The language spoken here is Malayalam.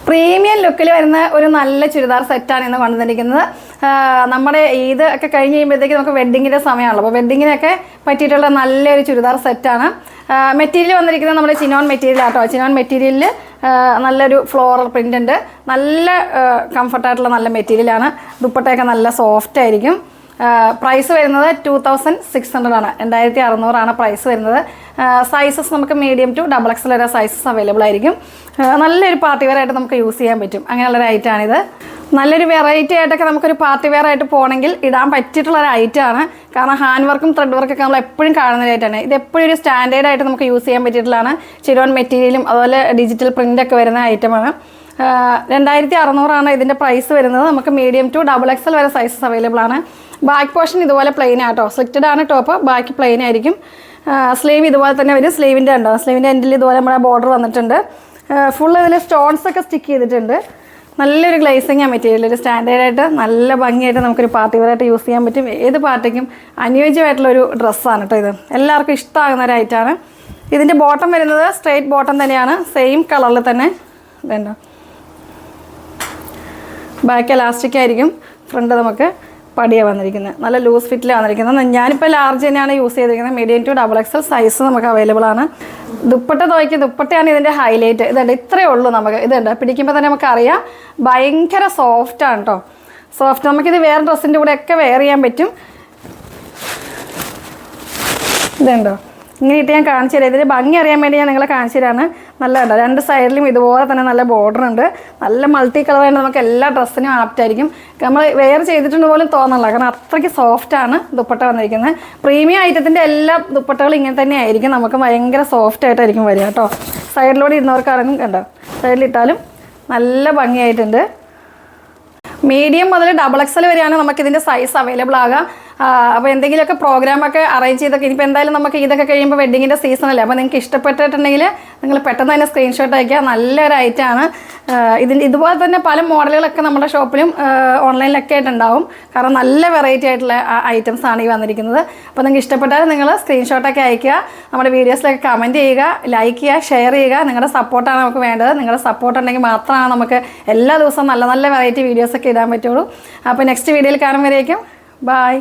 പ്രീമിയം ലുക്കിൽ വരുന്ന ഒരു നല്ല ചുരിദാർ സെറ്റാണ് ഇന്ന് കൊണ്ടുവന്നിരിക്കുന്നത്. നമ്മുടെ ഇത് ഒക്കെ കഴിഞ്ഞ് കഴിയുമ്പോഴത്തേക്ക് നമുക്ക് വെഡ്ഡിങ്ങിൻ്റെ സമയമാണല്ലോ. അപ്പോൾ വെഡ്ഡിങ്ങിനൊക്കെ പറ്റിയിട്ടുള്ള നല്ലൊരു ചുരിദാർ സെറ്റാണ്. മെറ്റീരിയൽ വന്നിരിക്കുന്നത് നമ്മുടെ ചിനോൺ മെറ്റീരിയൽ ആട്ടോ. ചിനോൺ മെറ്റീരിയലിൽ നല്ലൊരു ഫ്ലോറൽ പ്രിൻ്റ് ഉണ്ട്. നല്ല കംഫർട്ടായിട്ടുള്ള നല്ല മെറ്റീരിയലാണ്. ദുപ്പട്ടയൊക്കെ നല്ല സോഫ്റ്റ് ആയിരിക്കും. പ്രൈസ് വരുന്നത് 2600 ആണ്. 2600 പ്രൈസ് വരുന്നത്. സൈസസ് നമുക്ക് മീഡിയം ടു XXL വരെ സൈസസ് അവൈലബിൾ ആയിരിക്കും. നല്ലൊരു പാർട്ടി വെയർ ആയിട്ട് നമുക്ക് യൂസ് ചെയ്യാൻ പറ്റും. അങ്ങനെയുള്ളൊരു ഐറ്റമാണിത്. നല്ലൊരു വെറൈറ്റി ആയിട്ടൊക്കെ നമുക്കൊരു പാർട്ടി വെയർ ആയിട്ട് പോകണമെങ്കിൽ ഇടാൻ പറ്റിയിട്ടുള്ളൊരു ഐറ്റമാണ്. കാരണം ഹാൻഡ് വർക്കും ത്രെഡ് വർക്കൊക്കെ നമ്മൾ എപ്പോഴും കാണുന്ന ഐറ്റമാണ്. ഇത് എപ്പോഴും ഒരു സ്റ്റാൻഡേർഡ് ആയിട്ട് നമുക്ക് യൂസ് ചെയ്യാൻ പറ്റിയിട്ടുള്ളതാണ്. ചിരോൺ മെറ്റീരിയലും അതുപോലെ ഡിജിറ്റൽ പ്രിൻ്റൊക്കെ വരുന്ന ഐറ്റമാണ്. 2600 ഇതിൻ്റെ പ്രൈസ് വരുന്നത്. നമുക്ക് മീഡിയം ടു XXL വരെ സൈസസ് അവൈലബിൾ ആണ്. ബാക്ക് പോർഷൻ ഇതുപോലെ പ്ലെയിൻ ആട്ടോ. സ്ലിറ്റഡ് ആണ് ടോപ്പ്, ബാക്ക് പ്ലെയിൻ ആയിരിക്കും. സ്ലീവ് ഇതുപോലെ തന്നെ വരും. സ്ലീവിൻ്റെ ഉണ്ടോ, സ്ലീവിൻ്റെ എൻഡിൽ ഇതുപോലെ നമ്മുടെ ബോർഡർ വന്നിട്ടുണ്ട്. ഫുൾ ഇതിൽ സ്റ്റോൺസ് ഒക്കെ സ്റ്റിക്ക് ചെയ്തിട്ടുണ്ട്. നല്ലൊരു ഗ്ലേസിങ് ആ മെറ്റീരിയൽ. ഒരു സ്റ്റാൻഡേർഡായിട്ട് നല്ല ഭംഗിയായിട്ട് നമുക്കൊരു പാർട്ടി വെയറായിട്ട് യൂസ് ചെയ്യാൻ പറ്റും. ഏത് പാർട്ടിക്കും അനുയോജ്യമായിട്ടുള്ളൊരു ഡ്രസ്സാണ് കേട്ടോ ഇത്. എല്ലാവർക്കും ഇഷ്ടമാകുന്ന ഒരു ഐറ്റമാണ്. ഇതിൻ്റെ ബോട്ടം വരുന്നത് സ്ട്രെയിറ്റ് ബോട്ടം തന്നെയാണ്. സെയിം കളറിൽ തന്നെ ഇതുണ്ടോ. ബാക്ക് എലാസ്റ്റിക് ആയിരിക്കും. ഫ്രണ്ട് നമുക്ക് പടിയാണ് വന്നിരിക്കുന്നത്. നല്ല ലൂസ് ഫിറ്റിലാണ് വന്നിരിക്കുന്നത്. ഞാനിപ്പോൾ ലാർജ് തന്നെയാണ് യൂസ് ചെയ്തിരിക്കുന്നത്. മീഡിയം ടു XXL സൈസ് നമുക്ക് അവൈലബിൾ ആണ്. ദുപ്പട്ട തുവയ്ക്ക് ദുപ്പട്ടയാണ് ഇതിൻ്റെ ഹൈലൈറ്റ്. ഇതുണ്ട്, ഇത്രയേ ഉള്ളൂ നമുക്ക്. ഇതുണ്ട്, പിടിക്കുമ്പോൾ തന്നെ നമുക്കറിയാം ഭയങ്കര സോഫ്റ്റാണ് കേട്ടോ. സോഫ്റ്റ്. നമുക്കിത് വേറെ ഡ്രസ്സിൻ്റെ കൂടെയൊക്കെ വെയർ ചെയ്യാൻ പറ്റും. ഇതുണ്ടോ, ഇങ്ങനെ ഇട്ട് ഞാൻ കാണിച്ചു തരാം. ഇതിൻ്റെ ഭംഗി അറിയാൻ വേണ്ടി ഞാൻ നിങ്ങളെ കാണിച്ചു തരാണ്. നല്ല ഉണ്ടോ, രണ്ട് സൈഡിലും ഇതുപോലെ തന്നെ നല്ല ബോർഡർ ഉണ്ട്. നല്ല മൾട്ടി കളറായിട്ട് നമുക്ക് എല്ലാ ഡ്രസ്സിനും ആപ്റ്റായിരിക്കും. നമ്മൾ വെയർ ചെയ്തിട്ടുണ്ട് പോലും തോന്നണില്ല. കാരണം അത്രയ്ക്ക് സോഫ്റ്റാണ് ദുപ്പട്ട വന്നിരിക്കുന്നത്. പ്രീമിയം ഐറ്റത്തിൻ്റെ എല്ലാ ദുപ്പട്ടകളും ഇങ്ങനെ തന്നെ ആയിരിക്കും. നമുക്ക് ഭയങ്കര സോഫ്റ്റ് ആയിട്ടായിരിക്കും വരിക കേട്ടോ. സൈഡിലൂടെ ഇരുന്നവർക്കാണെങ്കിലും കണ്ടോ, സൈഡിലിട്ടാലും നല്ല ഭംഗിയായിട്ടുണ്ട്. മീഡിയം മുതൽ XXL വരെയാണ് നമുക്കിതിൻ്റെ സൈസ് അവൈലബിൾ ആകുക. അപ്പോൾ എന്തെങ്കിലുമൊക്കെ പ്രോഗ്രാമൊക്കെ അറേഞ്ച് ചെയ്തൊക്കെ ഇനിയിപ്പോൾ എന്തായാലും നമുക്ക് ഇതൊക്കെ കഴിയുമ്പോൾ വെഡ്ഡിങ്ങിൻ്റെ സീസണല്ലേ. അപ്പോൾ നിങ്ങൾക്ക് ഇഷ്ടപ്പെട്ടിട്ടുണ്ടെങ്കിൽ നിങ്ങൾ പെട്ടെന്ന് തന്നെ സ്ക്രീൻഷോട്ട് അയക്കുക. നല്ലൊരു ഐറ്റമാണ്. ഇതുപോലെ തന്നെ പല മോഡലുകളൊക്കെ നമ്മുടെ ഷോപ്പിലും ഓൺലൈനിലൊക്കെ ആയിട്ടുണ്ടാവും. കാരണം നല്ല വെറൈറ്റി ആയിട്ടുള്ള ഐറ്റംസ് ആണ് ഈ വന്നിരിക്കുന്നത്. അപ്പോൾ നിങ്ങൾക്ക് ഇഷ്ടപ്പെട്ടാൽ നിങ്ങൾ സ്ക്രീൻഷോട്ടൊക്കെ അയക്കുക. നമ്മുടെ വീഡിയോസിലൊക്കെ കമൻറ്റ് ചെയ്യുക, ലൈക്ക് ചെയ്യുക, ഷെയർ ചെയ്യുക. നിങ്ങളുടെ സപ്പോർട്ടാണ് നമുക്ക് വേണ്ടത്. നിങ്ങളുടെ സപ്പോർട്ട് ഉണ്ടെങ്കിൽ മാത്രമാണ് നമുക്ക് എല്ലാ ദിവസവും നല്ല നല്ല വെറൈറ്റി വീഡിയോസൊക്കെ ഇടാൻ പറ്റുള്ളൂ. അപ്പോൾ നെക്സ്റ്റ് വീഡിയോയിൽ കാണുമ്പോഴേക്കും ബൈ.